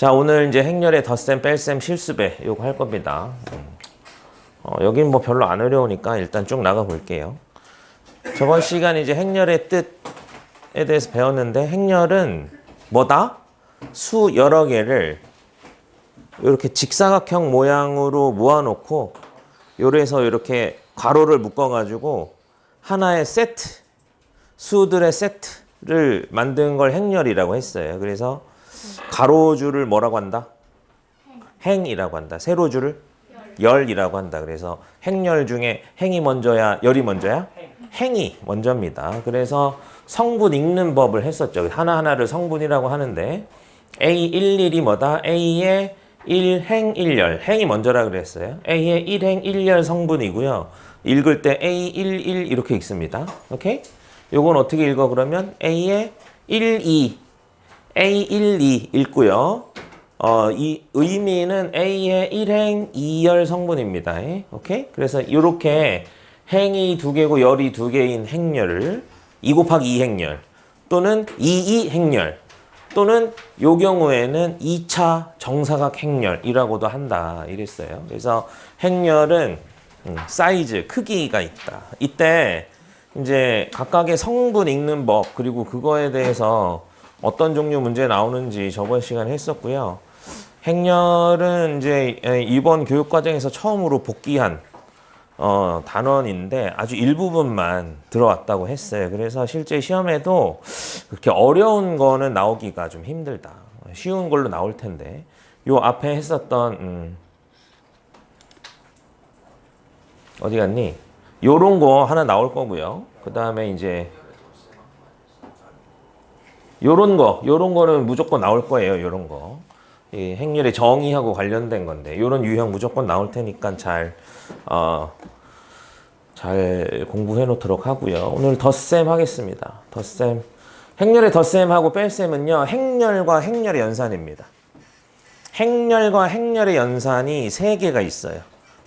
자, 오늘 이제 행렬의 덧셈, 뺄셈, 실수배 요거 할 겁니다. 여긴 뭐 별로 안 어려우니까 일단 쭉 나가 볼게요. 저번 시간에 이제 행렬의 뜻에 대해서 배웠는데 행렬은 뭐다? 수 여러 개를 이렇게 직사각형 모양으로 모아놓고 요래서 이렇게 괄호를 묶어가지고 하나의 세트, 수들의 세트를 만든 걸 행렬이라고 했어요. 그래서 가로줄을 뭐라고 한다? 행이라고 한다. 세로줄을 열이라고 한다. 그래서 행렬 중에 행이 먼저야, 열이 먼저야? 행이 먼저입니다. 그래서 성분 읽는 법을 했었죠. 하나하나를 성분이라고 하는데 A11이 뭐다? A의 1행 1열. 행이 먼저라 그랬어요. A의 1행 1열 성분이고요. 읽을 때 A11 이렇게 읽습니다. 오케이? 요건 어떻게 읽어 그러면 A의 12 A12 읽고요. 이 의미는 A의 1행 2열 성분입니다. 오케이? 그래서 이렇게 행이 두 개고 열이 두 개인 행렬을 2 곱하기 2 행렬 또는 2 행렬 또는 요 경우에는 2차 정사각 행렬이라고도 한다 이랬어요. 그래서 행렬은 사이즈, 크기가 있다. 이때 이제 각각의 성분 읽는 법 그리고 그거에 대해서 어떤 종류 문제 나오는지 저번 시간에 했었고요. 행렬은 이제 이번 교육과정에서 처음으로 복귀한 단원인데 아주 일부분만 들어왔다고 했어요. 그래서 실제 시험에도 그렇게 어려운 거는 나오기가 좀 힘들다. 쉬운 걸로 나올 텐데 요 앞에 했었던 어디 갔니? 요런 거 하나 나올 거고요. 그 다음에 이제 요런 거는 무조건 나올 거예요. 요런 거. 이 행렬의 정의하고 관련된 건데 요런 유형 무조건 나올 테니까 잘 공부해 놓도록 하고요. 오늘 덧셈 하겠습니다. 덧셈. 행렬의 덧셈하고 뺄셈은요. 행렬과 행렬의 연산입니다. 행렬과 행렬의 연산이 3개가 있어요.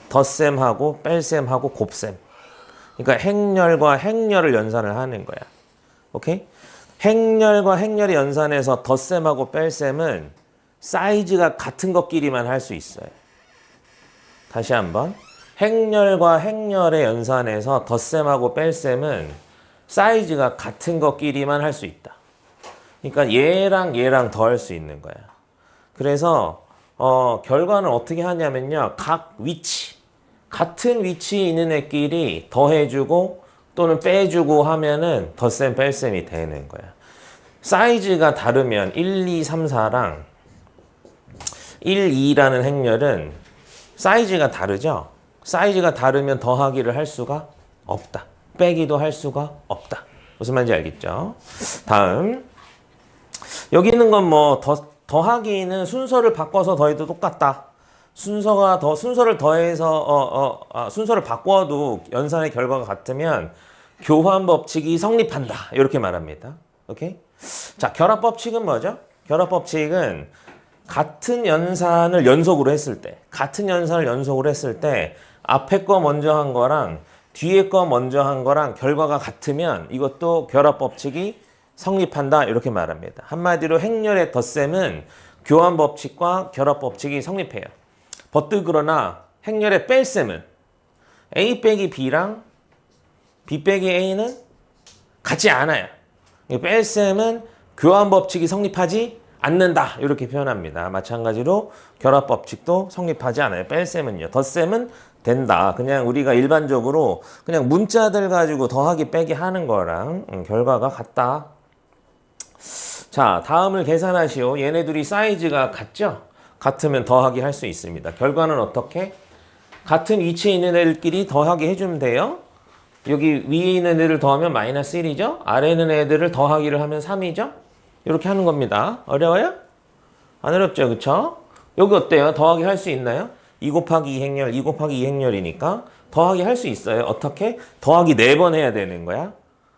덧셈하고 뺄셈하고 곱셈. 그러니까 행렬과 행렬을 연산을 하는 거야. 오케이? 행렬과 행렬의 연산에서 덧셈하고 뺄셈은 사이즈가 같은 것끼리만 할 수 있어요. 다시 한번. 행렬과 행렬의 연산에서 덧셈하고 뺄셈은 사이즈가 같은 것끼리만 할 수 있다. 그러니까 얘랑 더할 수 있는 거야. 그래서 결과는 어떻게 하냐면요. 각 위치, 같은 위치에 있는 애끼리 더해주고 또는 빼주고 하면은 덧셈 뺄셈이 되는 거야. 사이즈가 다르면 1, 2, 3, 4랑 1, 2라는 행렬은 사이즈가 다르죠? 사이즈가 다르면 더하기를 할 수가 없다. 빼기도 할 수가 없다. 무슨 말인지 알겠죠? 다음. 여기 있는 건 뭐 더하기는 순서를 바꿔서 더해도 똑같다. 순서를 더해서 순서를 바꿔도 연산의 결과가 같으면 교환 법칙이 성립한다. 이렇게 말합니다. 오케이? 자, 결합 법칙은 뭐죠? 결합 법칙은 같은 연산을 연속으로 했을 때 앞에 거 먼저 한 거랑 뒤에 거 먼저 한 거랑 결과가 같으면 이것도 결합 법칙이 성립한다. 이렇게 말합니다. 한마디로 행렬의 덧셈은 교환 법칙과 결합 법칙이 성립해요. 버뜨그러나 행렬의 뺄셈은 A 빼기 B랑 B 빼기 A는 같지 않아요. 뺄셈은 교환 법칙이 성립하지 않는다. 이렇게 표현합니다. 마찬가지로 결합 법칙도 성립하지 않아요. 뺄셈은요. 덧셈은 된다. 그냥 우리가 일반적으로 그냥 문자들 가지고 더하기 빼기 하는 거랑 결과가 같다. 자, 다음을 계산하시오. 얘네 둘이 사이즈가 같죠? 같으면 더하기 할 수 있습니다. 결과는 어떻게? 같은 위치에 있는 애들끼리 더하기 해주면 돼요. 여기 위에 있는 애들 더하면 마이너스 1이죠? 아래에 있는 애들을 더하기를 하면 3이죠? 이렇게 하는 겁니다. 어려워요? 안 어렵죠? 그쵸? 여기 어때요? 더하기 할 수 있나요? 2 곱하기 2 행렬, 2 곱하기 2 행렬이니까 더하기 할 수 있어요. 어떻게? 더하기 4번 해야 되는 거야.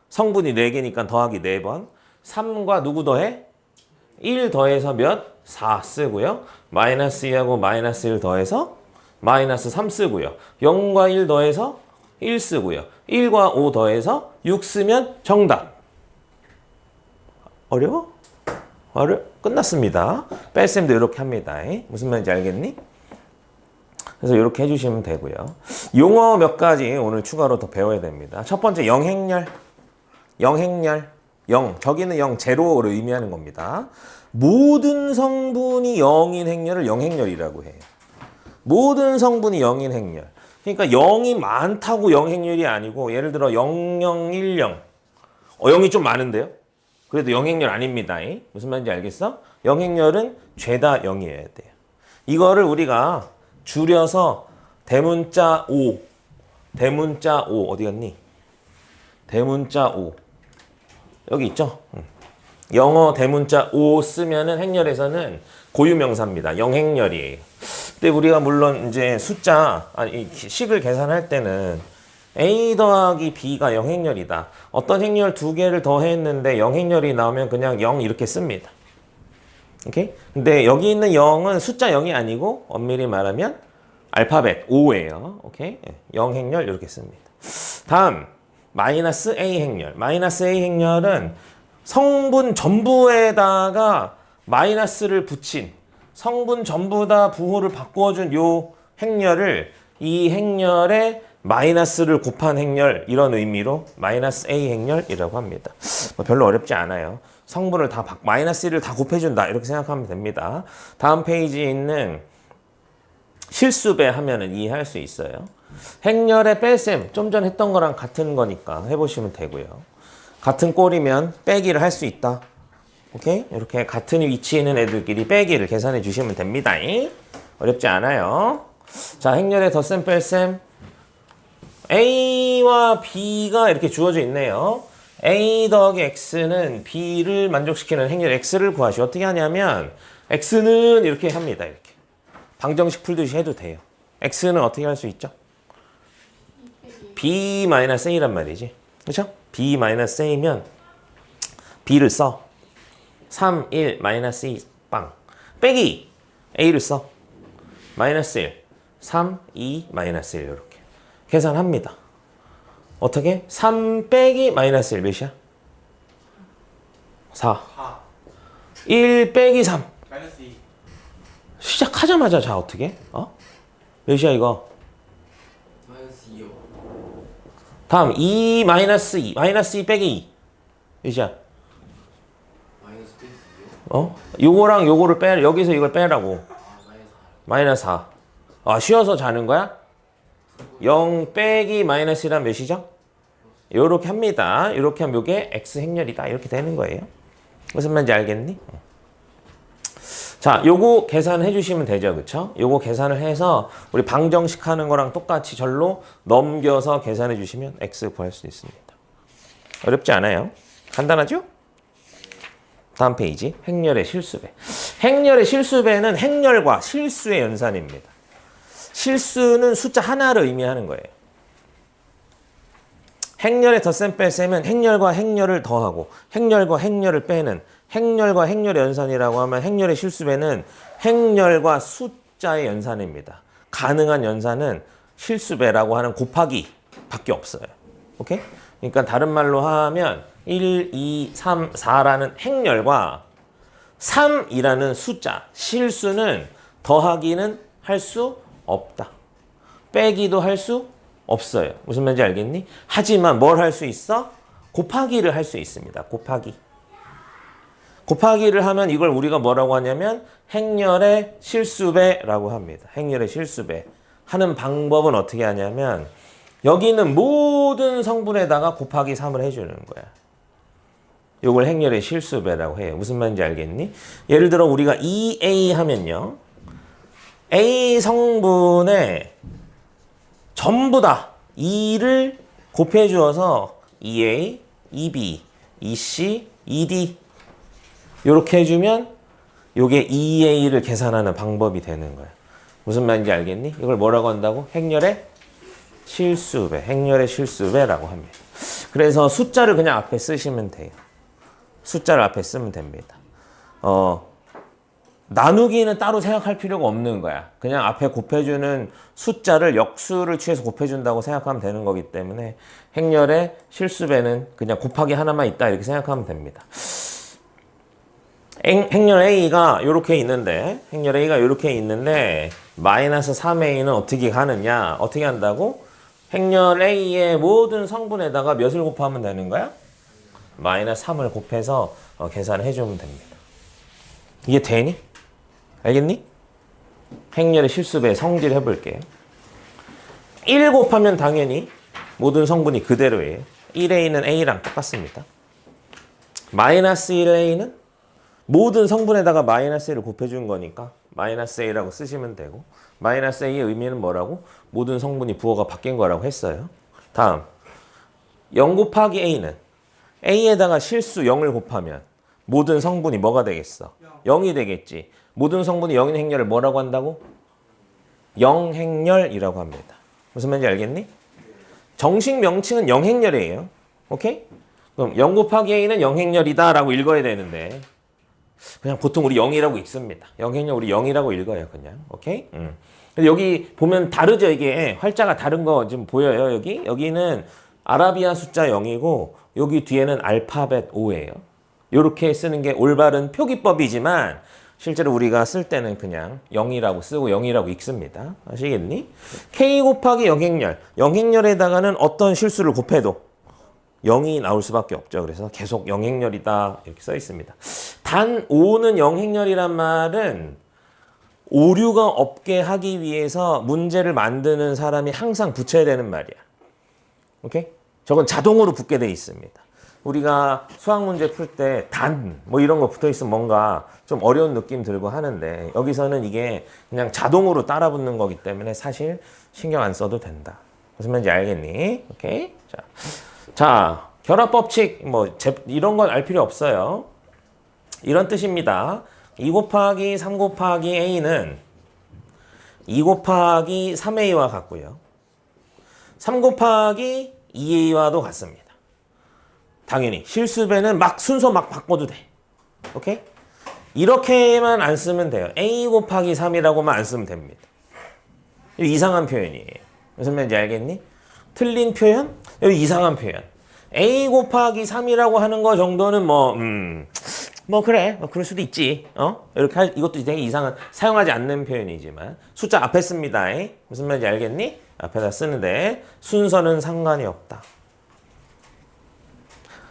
성분이 4개니까 더하기 4번. 3과 누구 더해? 1 더해서 몇? 4 쓰고요. 마이너스 2하고 마이너스 1 더해서 마이너스 3 쓰고요. 0과 1 더해서 1 쓰고요. 1과 5 더해서 6 쓰면 정답. 어려워? 끝났습니다. 뺄셈도 이렇게 합니다. 무슨 말인지 알겠니? 그래서 이렇게 해주시면 되고요. 용어 몇 가지 오늘 추가로 더 배워야 됩니다. 첫 번째 영행렬. 영행렬. 0. 저기는 0, 제로를 의미하는 겁니다. 모든 성분이 0인 행렬을 영행렬이라고 해요. 모든 성분이 0인 행렬. 그러니까 0이 많다고 영행렬이 아니고 예를 들어 0010. 0이 좀 많은데요? 그래도 영행렬 아닙니다. 무슨 말인지 알겠어? 영행렬은 죄다 0이어야 돼요. 이거를 우리가 줄여서 대문자 5. 대문자 5 어디 갔니? 대문자 5. 여기 있죠? 영어 대문자 5 쓰면은 행렬에서는 고유명사입니다. 영행렬이에요. 근데 우리가 물론 이제 숫자, 식을 계산할 때는 A 더하기 B가 영행렬이다. 어떤 행렬 두 개를 더했는데 영행렬이 나오면 그냥 0 이렇게 씁니다. 오케이? 근데 여기 있는 0은 숫자 0이 아니고 엄밀히 말하면 알파벳 5예요. 오케이? 영행렬 이렇게 씁니다. 다음 마이너스 A 행렬. 마이너스 A 행렬은 성분 전부에다가 마이너스를 붙인 성분 전부 다 부호를 바꿔준 요 행렬을 이 행렬에 마이너스를 곱한 행렬 이런 의미로 마이너스 A 행렬이라고 합니다. 별로 어렵지 않아요. 성분을 다 마이너스 1을 다 곱해준다 이렇게 생각하면 됩니다. 다음 페이지에 있는 실수배 하면은 이해할 수 있어요. 행렬의 뺄셈 좀 전 했던 거랑 같은 거니까 해보시면 되고요. 같은 꼴이면 빼기를 할 수 있다. 오케이? 이렇게 같은 위치에 있는 애들끼리 빼기를 계산해 주시면 됩니다. 어렵지 않아요. 자, 행렬의 덧셈 뺄셈 A와 B가 이렇게 주어져 있네요. A 더하기 X는 B를 만족시키는 행렬 X를 구하시오. 어떻게 하냐면 X는 이렇게 합니다. 이렇게 방정식 풀듯이 해도 돼요. X는 어떻게 할 수 있죠? B-A란 말이지. 그렇죠? B-A면 B를 써. 3, 1, 마이너스 2, 빵. 빼기 A를 써. 마이너스 1, 3, 2, 마이너스 1 이렇게 계산합니다. 어떻게? 3 빼기 마이너스 1 몇이야? 4. 1 빼기 3. 마이너스 2. 시작하자마자 자 어떻게? 몇이야 이거? 마이너스 2요. 다음 2 마이너스 2. 마이너스 2 빼기 2. 몇이야? 마이너스 2요. 요거랑 요거를 빼 여기서 이걸 빼라고. 마이너스 4. 쉬어서 자는 거야? 0 빼기 마이너스 1은 몇이죠? 요렇게 합니다. 요렇게 하면 요게 X 행렬이다. 이렇게 되는 거예요. 무슨 말인지 알겠니? 자, 요거 계산해 주시면 되죠. 그쵸? 요거 계산을 해서 우리 방정식 하는 거랑 똑같이 절로 넘겨서 계산해 주시면 X 구할 수 있습니다. 어렵지 않아요. 간단하죠? 다음 페이지. 행렬의 실수배. 행렬의 실수배는 행렬과 실수의 연산입니다. 실수는 숫자 하나를 의미하는 거예요. 행렬의 덧셈 뺄셈은 행렬과 행렬을 더하고 행렬과 행렬을 빼는 행렬과 행렬의 연산이라고 하면 행렬의 실수배는 행렬과 숫자의 연산입니다. 가능한 연산은 실수배라고 하는 곱하기 밖에 없어요. 오케이? 그러니까 다른 말로 하면 1, 2, 3, 4라는 행렬과 3이라는 숫자, 실수는 더하기는 할 수 없다. 빼기도 할 수 없어요. 무슨 말인지 알겠니? 하지만 뭘 할 수 있어? 곱하기를 할 수 있습니다. 곱하기. 곱하기를 하면 이걸 우리가 뭐라고 하냐면 행렬의 실수배라고 합니다. 행렬의 실수배. 하는 방법은 어떻게 하냐면 여기 있는 모든 성분에다가 곱하기 3을 해주는 거야. 이걸 행렬의 실수배라고 해요. 무슨 말인지 알겠니? 예를 들어 우리가 2A 하면요. A 성분에 전부 다 2를 곱해 주어서 2A, 2B, 2C, 2D 이렇게 해주면 이게 2A를 계산하는 방법이 되는 거야. 무슨 말인지 알겠니? 이걸 뭐라고 한다고? 행렬의 실수배, 행렬의 실수배라고 합니다. 그래서 숫자를 그냥 앞에 쓰시면 돼요. 숫자를 앞에 쓰면 됩니다. 나누기는 따로 생각할 필요가 없는 거야. 그냥 앞에 곱해주는 숫자를 역수를 취해서 곱해준다고 생각하면 되는 거기 때문에 행렬의 실수배는 그냥 곱하기 하나만 있다 이렇게 생각하면 됩니다. 행렬 A가 이렇게 있는데 행렬 A가 이렇게 있는데 마이너스 3A는 어떻게 가느냐? 어떻게 한다고? 행렬 A의 모든 성분에다가 몇을 곱하면 되는 거야? 마이너스 3을 곱해서 계산을 해주면 됩니다. 이게 되니? 알겠니? 행렬의 실수배 성질 해볼게요. 1 곱하면 당연히 모든 성분이 그대로예요. 1A는 A랑 똑같습니다. 마이너스 1A는 모든 성분에다가 마이너스 A를 곱해준 거니까 마이너스 A라고 쓰시면 되고 마이너스 A의 의미는 뭐라고? 모든 성분이 부호가 바뀐 거라고 했어요. 다음 0 곱하기 A는 A에다가 실수 0을 곱하면 모든 성분이 뭐가 되겠어? 0이 되겠지. 모든 성분이 0인 행렬을 뭐라고 한다고? 0행렬이라고 합니다. 무슨 말인지 알겠니? 정식 명칭은 0행렬이에요. 오케이? 그럼 0 곱하기 A는 0행렬이다 라고 읽어야 되는데 그냥 보통 우리 0이라고 읽습니다. 0행렬 우리 0이라고 읽어요. 그냥. 오케이? 근데 여기 보면 다르죠. 이게 활자가 다른 거 좀 보여요. 여기? 여기는 아라비아 숫자 0이고 여기 뒤에는 알파벳 O예요. 이렇게 쓰는 게 올바른 표기법이지만 실제로 우리가 쓸 때는 그냥 0이라고 쓰고 0이라고 읽습니다. 아시겠니? K 곱하기 0행렬. 0행렬에다가는 어떤 실수를 곱해도 0이 나올 수밖에 없죠. 그래서 계속 0행렬이다 이렇게 써 있습니다. 단 5는 0행렬이란 말은 오류가 없게 하기 위해서 문제를 만드는 사람이 항상 붙여야 되는 말이야. 오케이? 저건 자동으로 붙게 돼 있습니다. 우리가 수학 문제 풀 때 단 뭐 이런 거 붙어 있으면 뭔가 좀 어려운 느낌 들고 하는데 여기서는 이게 그냥 자동으로 따라 붙는 거기 때문에 사실 신경 안 써도 된다. 무슨 말인지 알겠니? 오케이? 자, 결합 법칙 뭐 이런 건 알 필요 없어요. 이런 뜻입니다. 2 곱하기 3 곱하기 A는 2 곱하기 3A와 같고요. 3 곱하기 2A와도 같습니다. 당연히 실수배는 막 순서 막 바꿔도 돼. 오케이? 이렇게만 안 쓰면 돼요. A 곱하기 3이라고만 안 쓰면 됩니다. 이상한 표현이에요. 무슨 말인지 알겠니? 틀린 표현? 여기 이상한 표현. A 곱하기 3이라고 하는 거 정도는 뭐 그래. 뭐 그럴 수도 있지. 이렇게 이것도 되게 이상한 사용하지 않는 표현이지만 숫자 앞에 씁니다. 무슨 말인지 알겠니? 앞에다 쓰는데 순서는 상관이 없다.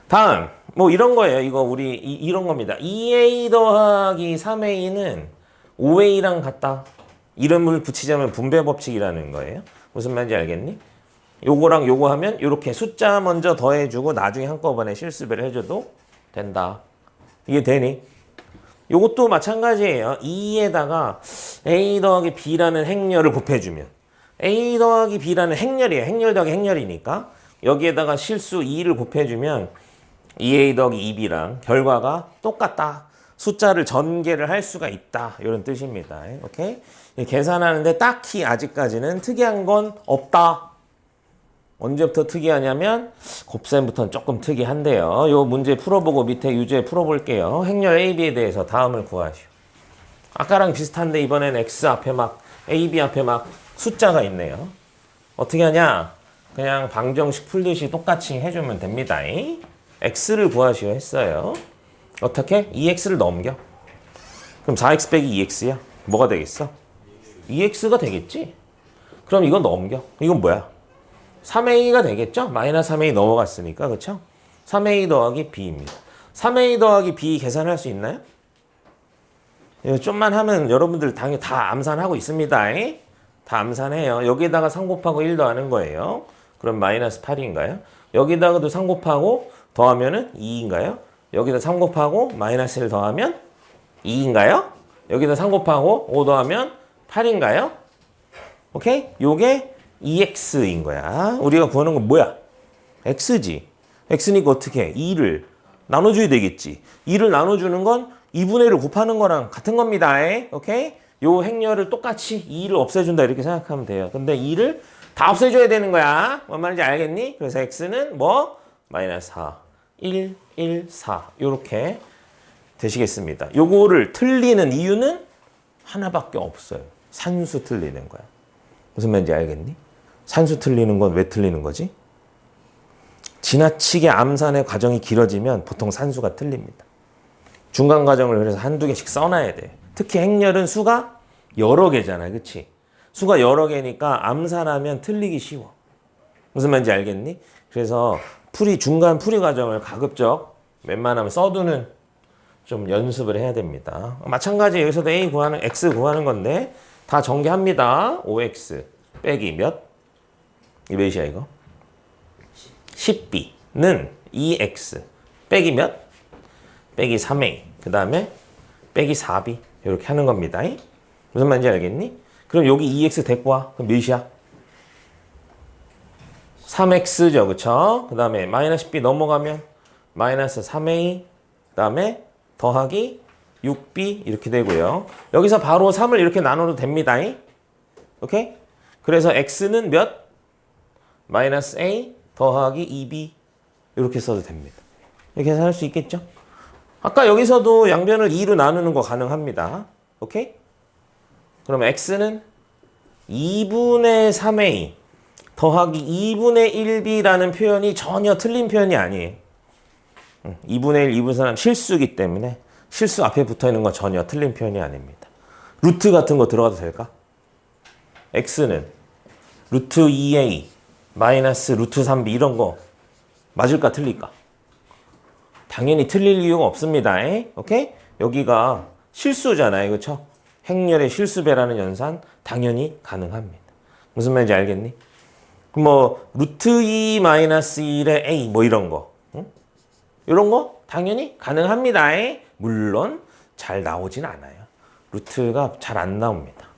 다음 뭐 이런 거예요. 이거 우리 이런 겁니다. 2A 더하기 3A는 5A랑 같다. 이름을 붙이자면 분배 법칙이라는 거예요. 무슨 말인지 알겠니? 요거랑 요거 하면 이렇게 숫자 먼저 더해주고 나중에 한꺼번에 실수배를 해줘도 된다. 이게 되니? 요것도 마찬가지예요. 2에다가 A 더하기 B라는 행렬을 곱해주면 A 더하기 B라는 행렬이에요. 행렬 더하기 행렬이니까 여기에다가 실수 2를 곱해주면 2A 더하기 2B랑 결과가 똑같다. 숫자를 전개를 할 수가 있다. 이런 뜻입니다. 오케이? 계산하는데 딱히 아직까지는 특이한 건 없다. 언제부터 특이하냐면 곱셈부터는 조금 특이한데요. 요 문제 풀어보고 밑에 유제 풀어볼게요. 행렬 AB에 대해서 다음을 구하시오. 아까랑 비슷한데 이번엔 X 앞에 막 AB 앞에 막 숫자가 있네요. 어떻게 하냐? 그냥 방정식 풀듯이 똑같이 해주면 됩니다. X를 구하시오 했어요. 어떻게? 2X를 넘겨. 그럼 4X 빼기 2X야? 뭐가 되겠어? 2X가 되겠지? 그럼 이거 넘겨. 이건 뭐야? 3A가 되겠죠? 마이너스 3A 넘어갔으니까. 그쵸? 3A 더하기 B입니다. 3A 더하기 B 계산할 수 있나요? 좀만 하면 여러분들 당연히 다 암산하고 있습니다. 다 암산해요. 여기에다가 3 곱하고 1 더하는 거예요. 그럼 마이너스 8인가요? 여기다가도 3 곱하고 더하면은 2인가요? 여기다 3 곱하고 마이너스 1 더하면 2인가요? 여기다 3 곱하고 5 더하면 8인가요? 오케이? 요게 2x인 거야. 우리가 구하는 건 뭐야? x지. x니까 어떻게 해? 2를 나눠줘야 되겠지. 2를 나눠주는 건 2분의 1을 곱하는 거랑 같은 겁니다. 오케이? 요 행렬을 똑같이 2를 없애준다 이렇게 생각하면 돼요. 근데 2를 다 없애줘야 되는 거야. 뭔 말인지 알겠니? 그래서 x는 뭐? 마이너스 4, 1, 1, 4 요렇게 되시겠습니다. 요거를 틀리는 이유는 하나밖에 없어요. 산수 틀리는 거야. 무슨 말인지 알겠니? 산수 틀리는 건 왜 틀리는 거지? 지나치게 암산의 과정이 길어지면 보통 산수가 틀립니다. 중간 과정을 그래서 한두 개씩 써놔야 돼. 특히 행렬은 수가 여러 개잖아. 그치? 수가 여러 개니까 암산하면 틀리기 쉬워. 무슨 말인지 알겠니? 그래서 중간 풀이 과정을 가급적 웬만하면 써두는 좀 연습을 해야 됩니다. 마찬가지 여기서도 A 구하는, X 구하는 건데 다 전개합니다. 5X 빼기 몇? 이 몇이야 이거? 10B는 2X 빼기 몇? 빼기 3A. 그 다음에 빼기 4B. 이렇게 하는 겁니다. 무슨 말인지 알겠니? 그럼 여기 2X 데리고 와. 그럼 몇이야? 3X죠. 그쵸? 그 다음에 마이너스 B 넘어가면 마이너스 3A. 그 다음에 더하기 6B 이렇게 되고요. 여기서 바로 3을 이렇게 나눠도 됩니다. 오케이? 그래서 X는 몇? 마이너스 A 더하기 2B 이렇게 써도 됩니다. 이렇게 해서 할 수 있겠죠? 아까 여기서도 양변을 2로 나누는 거 가능합니다. 오케이? 그러면 X는 2분의 3A 더하기 2분의 1B라는 표현이 전혀 틀린 표현이 아니에요. 2분의 1, 2분의 3 실수이기 때문에 실수 앞에 붙어있는 건 전혀 틀린 표현이 아닙니다. 루트 같은 거 들어가도 될까? X는 루트 2A 마이너스 루트 3B 이런 거 맞을까 틀릴까? 당연히 틀릴 이유가 없습니다. 오케이? 여기가 실수잖아요. 그렇죠? 행렬의 실수배라는 연산 당연히 가능합니다. 무슨 말인지 알겠니? 뭐 루트 2 마이너스 1의 A 뭐 이런 거 이런 거 당연히 가능합니다. 물론 잘 나오진 않아요. 루트가 잘 안 나옵니다.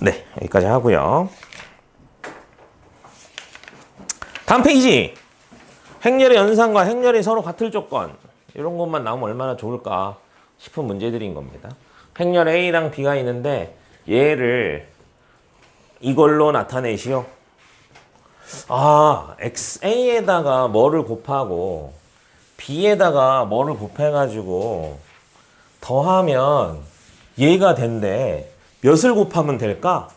네, 여기까지 하고요. 다음 페이지. 행렬의 연산과 행렬이 서로 같을 조건. 이런 것만 나오면 얼마나 좋을까 싶은 문제들인 겁니다. 행렬 A랑 B가 있는데 얘를 이걸로 나타내시오. A에다가 뭐를 곱하고 B에다가 뭐를 곱해가지고 더하면 얘가 된대. 몇을 곱하면 될까?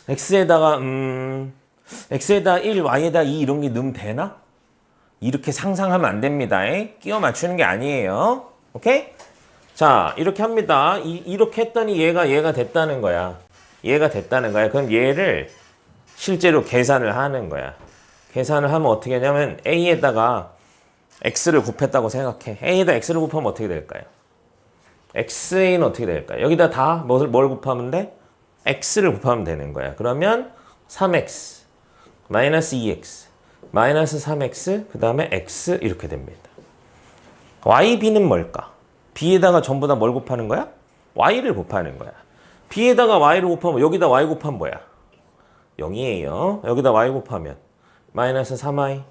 X에다가 1, Y에다 2 이런 게 넣으면 되나? 이렇게 상상하면 안 됩니다. 끼워 맞추는 게 아니에요. 오케이? 자, 이렇게 합니다. 이렇게 했더니 얘가 됐다는 거야. 얘가 됐다는 거야. 그럼 얘를 실제로 계산을 하는 거야. 계산을 하면 어떻게 하냐면 A에다가 X를 곱했다고 생각해. A에다 X를 곱하면 어떻게 될까요? XA는 어떻게 될까요? 여기다 다 뭘 곱하면 돼? X를 곱하면 되는 거야. 그러면 3X 마이너스 2X 마이너스 3X 그 다음에 X 이렇게 됩니다. YB는 뭘까? B에다가 전부 다 뭘 곱하는 거야? Y를 곱하는 거야. B에다가 Y를 곱하면 여기다 Y 곱하면 뭐야? 0이에요. 여기다 Y 곱하면 마이너스 3Y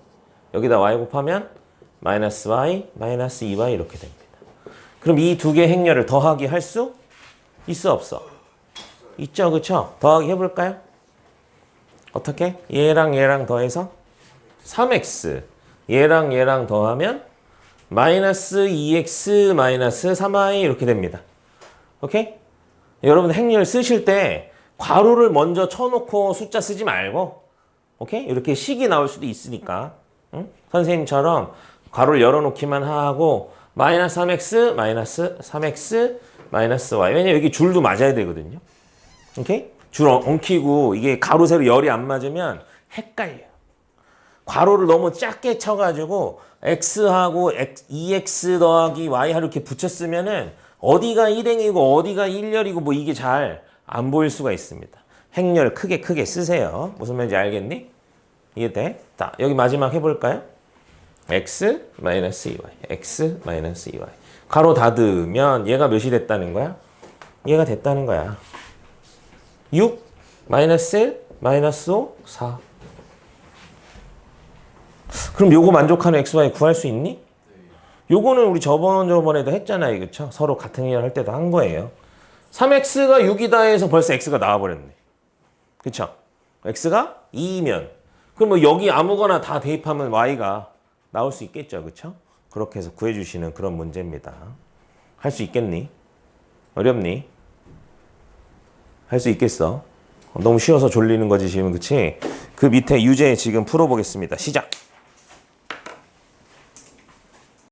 여기다 Y 곱하면 마이너스 Y 마이너스 2Y 이렇게 됩니다. 그럼 이 두 개의 행렬을 더하기 할 수 있어 없어? 있죠. 그쵸? 더하기 해볼까요? 어떻게? 얘랑 얘랑 더해서 3X 얘랑 얘랑 더하면 마이너스 2X 마이너스 3Y 이렇게 됩니다. 오케이? 여러분 행렬 쓰실 때 괄호를 먼저 쳐놓고 숫자 쓰지 말고 오케이? 이렇게 식이 나올 수도 있으니까 응? 선생님처럼 괄호를 열어놓기만 하고 마이너스 3X 마이너스 3X 마이너스 Y 왜냐면 여기 줄도 맞아야 되거든요. 오케이? 줄 엉키고 이게 가로 세로 열이 안 맞으면 헷갈려요. 괄호를 너무 작게 쳐가지고 X하고 2X 더하기 Y하고 이렇게 붙였으면은 어디가 일행이고 어디가 일렬이고 뭐 이게 잘 안 보일 수가 있습니다. 행렬 크게 쓰세요. 무슨 말인지 알겠니? 이해돼? 자, 여기 마지막 해볼까요? X 마이너스 2Y X 마이너스 2Y 가로 닫으면 얘가 몇이 됐다는 거야? 얘가 됐다는 거야. 6 마이너스 1 마이너스 5 4 그럼 요거 만족하는 XY 구할 수 있니? 요거는 우리 저번에도 했잖아요. 그쵸? 서로 같은 행렬 할 때도 한 거예요. 3X가 6이다 해서 벌써 X가 나와버렸네. 그쵸? X가 2이면 그럼 뭐 여기 아무거나 다 대입하면 Y가 나올 수 있겠죠. 그쵸? 그렇게 해서 구해주시는 그런 문제입니다. 할 수 있겠니? 어렵니? 할 수 있겠어? 너무 쉬워서 졸리는 거지 지금. 그치? 그 밑에 유제 지금 풀어보겠습니다. 시작!